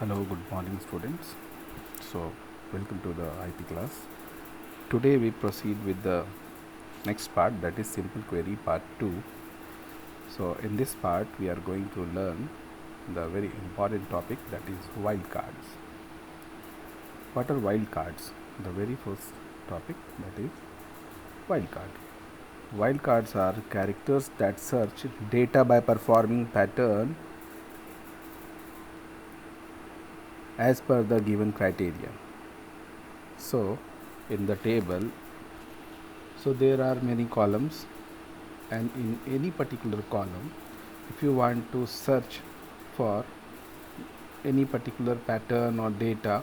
Hello, good morning students. So, welcome to the IP class. Today we proceed with the next part, that is simple query part 2. So, in this part we are going to learn the very important topic, that is wildcards. What are wildcards? The very first topic, that is wildcard. Wildcards are characters that search data by performing pattern as per the given criteria. So, in the table, so there are many columns, and in any particular column, if you want to search for any particular pattern or data,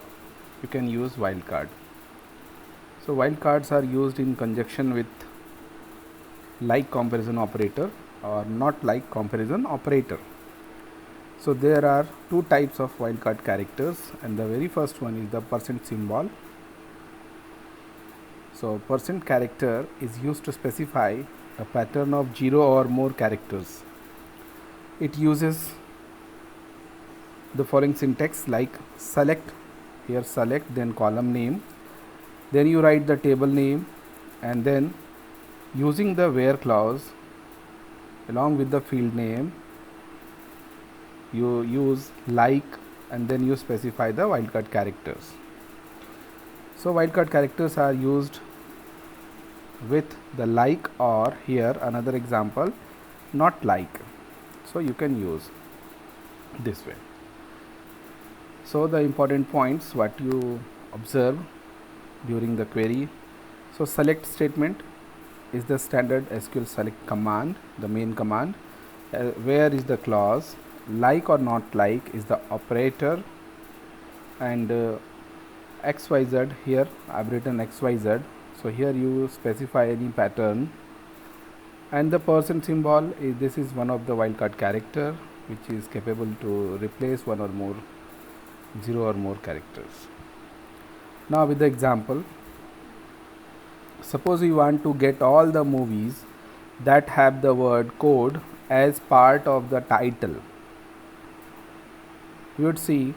you can use wildcard. So wildcards are used in conjunction with like comparison operator or not like comparison operator. So there are two types of wildcard characters, and the very first one is the percent symbol. So percent character is used to specify a pattern of 0 or more characters. It uses the following syntax like select, here select, then column name, then you write the table name, and then using the where clause along with the field name, you use like, and then you specify the wildcard characters. So wildcard characters are used with the like, or here another example, not like. So you can use this way. So the important points what you observe during the query. So select statement is the standard SQL select command, the main command. Where is the clause? Like or not like is the operator, and XYZ, here I have written XYZ. So here you specify any pattern, and the percent symbol is, this is one of the wildcard character which is capable to replace one or more 0 or more characters. Now with the example, suppose we want to get all the movies that have the word code as part of the title. You would see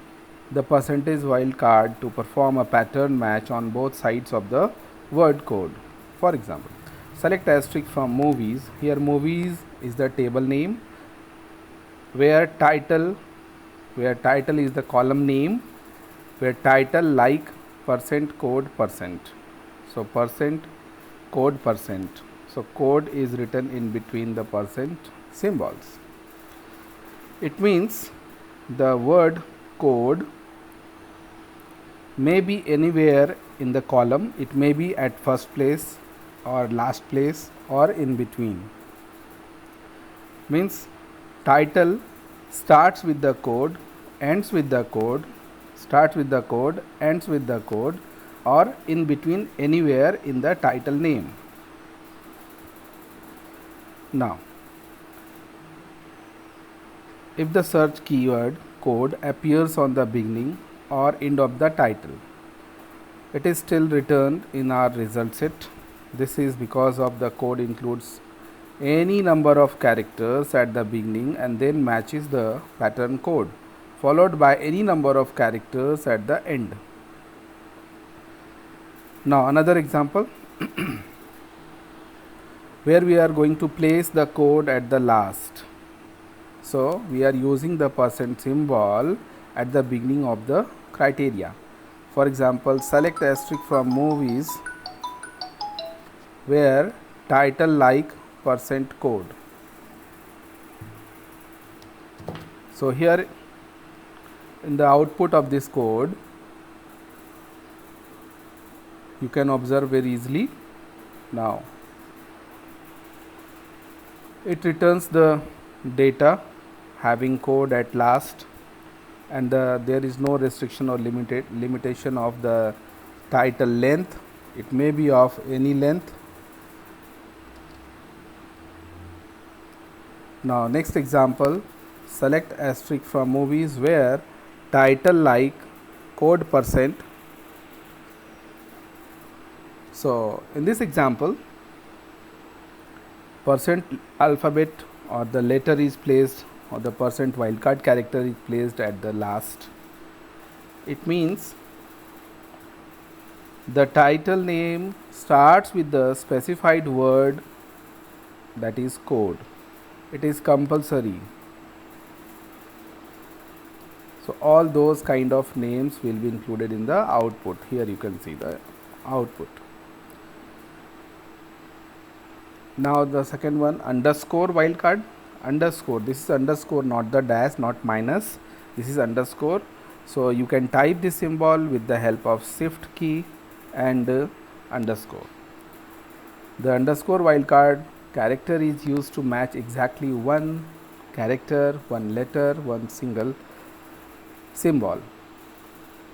the percentage wildcard to perform a pattern match on both sides of the word code. For example, select asterisk from movies. Here movies is the table name, where title is the column name, where title like percent code percent. So percent code percent. So code is written in between the percent symbols. It means the word code may be anywhere in the column. It may be at first place or last place or in between. Means title starts with the code, ends with the code, starts with the code, ends with the code, or in between anywhere in the title name. Now, if the search keyword code appears on the beginning or end of the title, it is still returned in our result set. This is because of the code includes any number of characters at the beginning and then matches the pattern code, followed by any number of characters at the end. Now another example where we are going to place the code at the last. So we are using the percent symbol at the beginning of the criteria. For example, select asterisk from movies where title like percent code. So here in the output of this code, you can observe very easily. Now it returns the data having code at last, and there is no restriction or limitation of the title length. It may be of any length. Now next example, select asterisk from movies where title like code percent. So in this example, percent alphabet or the letter is placed, or the percent wildcard character is placed at the last. It means the title name starts with the specified word, that is code. It is compulsory. So all those kind of names will be included in the output. Here you can see the output. Now the second one, underscore wildcard. Underscore, this is underscore, not the dash, not minus, this is underscore. So you can type this symbol with the help of shift key and underscore. The underscore wildcard character is used to match exactly one character, one letter, one single symbol.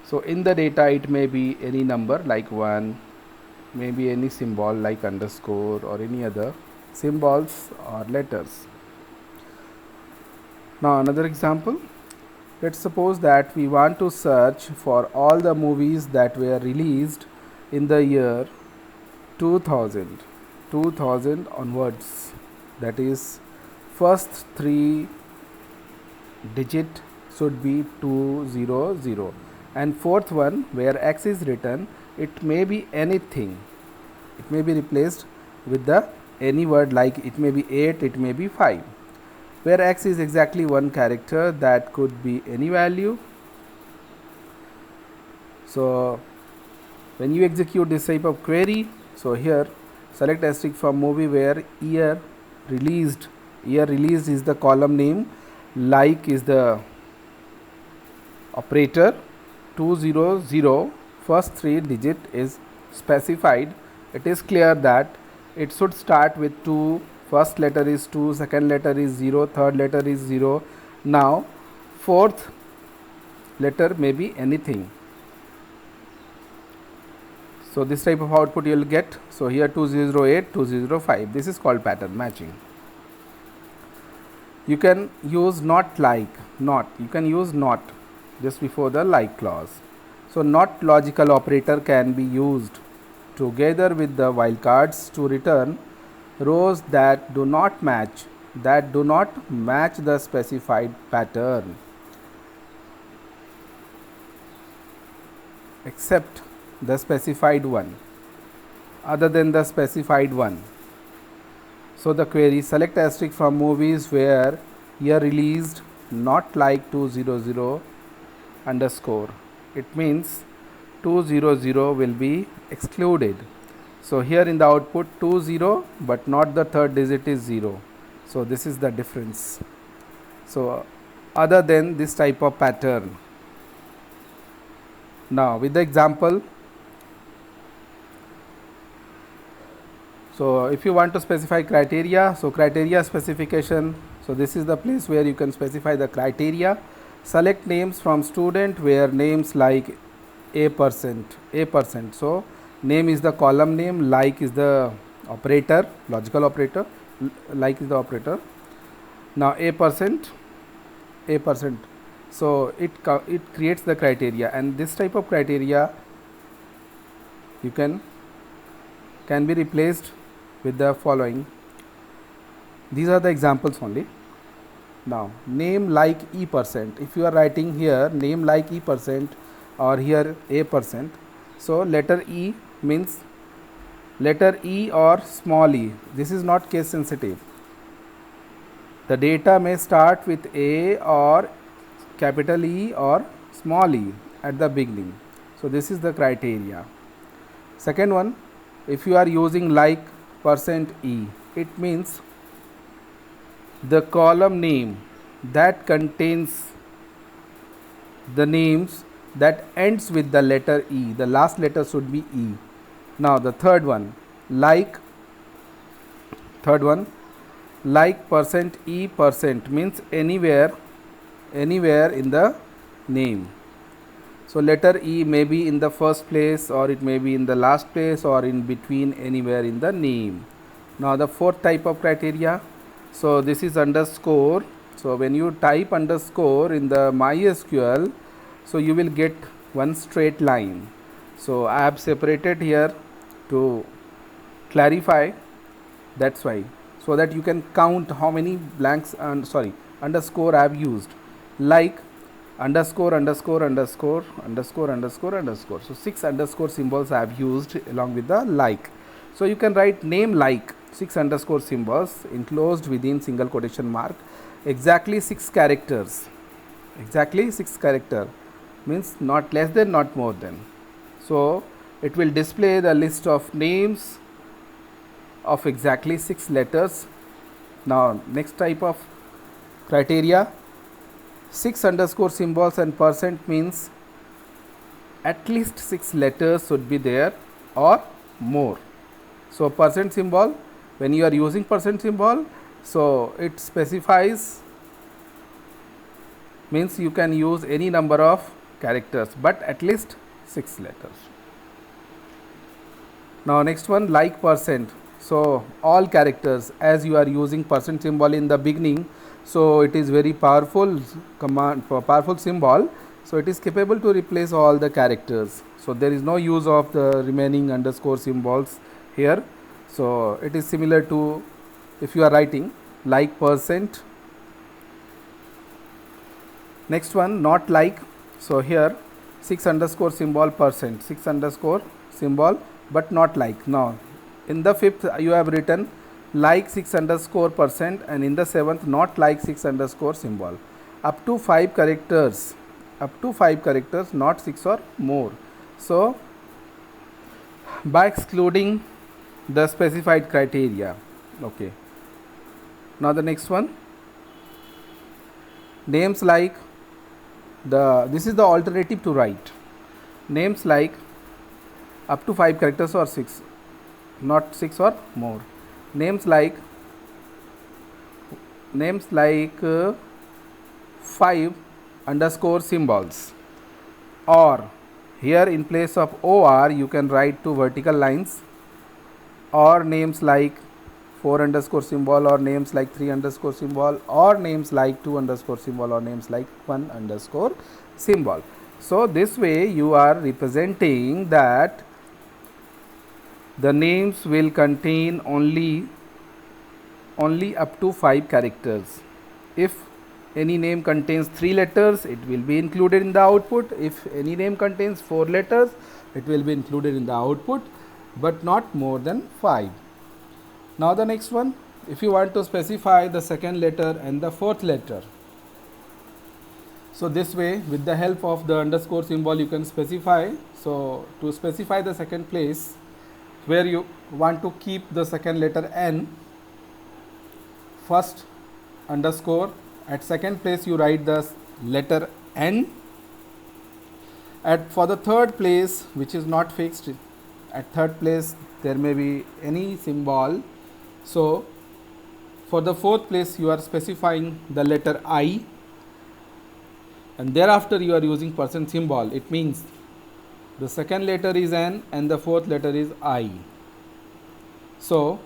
So in the data it may be any number like 1, maybe any symbol like underscore or any other symbols or letters. Now another example, let's suppose that we want to search for all the movies that were released in the year 2000 onwards, that is first 3 digit should be 200, and fourth one where X is written, it may be anything, it may be replaced with the any word, like it may be 8, it may be 5, where X is exactly one character, that could be any value. So when you execute this type of query, so here select asterisk from movie where year released is the column name, like is the operator, 200 first 3 digit is specified. It is clear that it should start with 2, first letter is 2, second letter is 0, third letter is 0. Now fourth letter may be anything. So this type of output you will get. So here 208, 205, this is called pattern matching. You can use not like, not, you can use not just before the like clause. So not logical operator can be used together with the wildcards to return rows that do not match the specified pattern, except the specified one, other than the specified one. So the query select asterisk from movies where year released not like 200 underscore, it means 200 will be excluded. So here in the output 20, but not the third digit is 0. So this is the difference. So other than this type of pattern. Now with the example, so if you want to specify criteria, so criteria specification, so this is the place where you can specify the criteria. Select names from student where names like a%. So name is the column name, like is the operator, logical operator, like is the operator. Now a%, so it creates the criteria, and this type of criteria you can be replaced with the following. These are the examples only. Now name like e%, if you are writing here name like e% or here a%, so letter E means letter E or small e, this is not case sensitive. The data may start with A or capital E or small e at the beginning. So this is the criteria. Second one, if you are using like %e, it means the column name that contains the names that ends with the letter E, the last letter should be E. Now the third one, like %e% means anywhere in the name. So letter E may be in the first place, or it may be in the last place, or in between, anywhere in the name. Now the fourth type of criteria, so this is underscore. So when you type underscore in the MySQL, so you will get one straight line. So I have separated here to clarify, that's why, so that you can count how many blanks and underscore I have used. Like underscore underscore underscore underscore underscore underscore. So 6 underscore symbols I have used along with the like. So you can write name like 6 underscore symbols enclosed within single quotation mark, exactly 6 characters, exactly 6 character means not less than, not more than. So it will display the list of names of exactly 6 letters. Now next type of criteria, 6 underscore symbols and percent means at least 6 letters should be there or more. So percent symbol, when you are using percent symbol, so it specifies, means you can use any number of characters but at least 6 letters. Now next one, like percent. So all characters, as you are using percent symbol in the beginning, so it is very powerful command, powerful symbol. So it is capable to replace all the characters. So there is no use of the remaining underscore symbols here. So it is similar to if you are writing like percent. Next one, not like. So here 6 underscore symbol percent, 6 underscore symbol but not like. Now in the fifth you have written like 6 underscore percent, and in the seventh not like 6 underscore symbol. Up to 5 characters, up to 5 characters, not 6 or more. So by excluding the specified criteria. Okay. Now the next one, names like, this is the alternative to write names like up to 5 characters or 6, not 6 or more. Names like 5 underscore symbols, or here in place of or you can write 2 vertical lines, or names like 4 underscore symbol, or names like 3 underscore symbol, or names like 2 underscore symbol, or names like 1 underscore symbol. So this way you are representing that the names will contain only up to 5 characters. If any name contains 3 letters, it will be included in the output. If any name contains 4 letters, it will be included in the output, but not more than 5. Now the next one, if you want to specify the second letter and the fourth letter, so this way with the help of the underscore symbol you can specify. So to specify the second place where you want to keep the second letter N, first underscore, at second place you write the letter N. For the third place, which is not fixed, at third place there may be any symbol. So for the fourth place you are specifying the letter I, and thereafter you are using percent symbol. It means the second letter is N and the fourth letter is I. So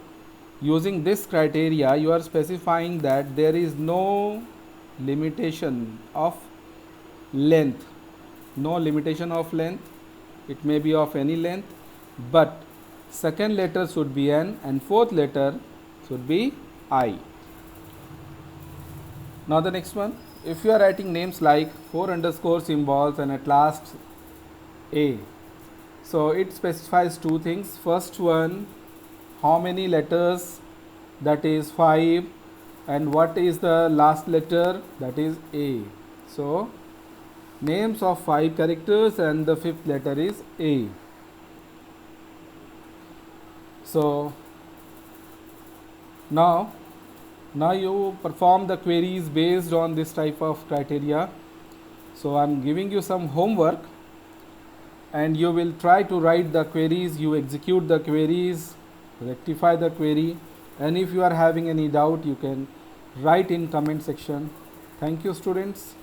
using this criteria you are specifying that there is no limitation of length, no limitation of length, it may be of any length, but second letter should be N and fourth letter should be I. Now the next one, if you are writing names like 4 underscore symbols and at last A, so it specifies 2 things. First one, how many letters, that is 5, and what is the last letter, that is A. So names of 5 characters and the fifth letter is A. So now you perform the queries based on this type of criteria. So I am giving you some homework and you will try to write the queries, you execute the queries, rectify the query, and if you are having any doubt you can write in comment section. Thank you students.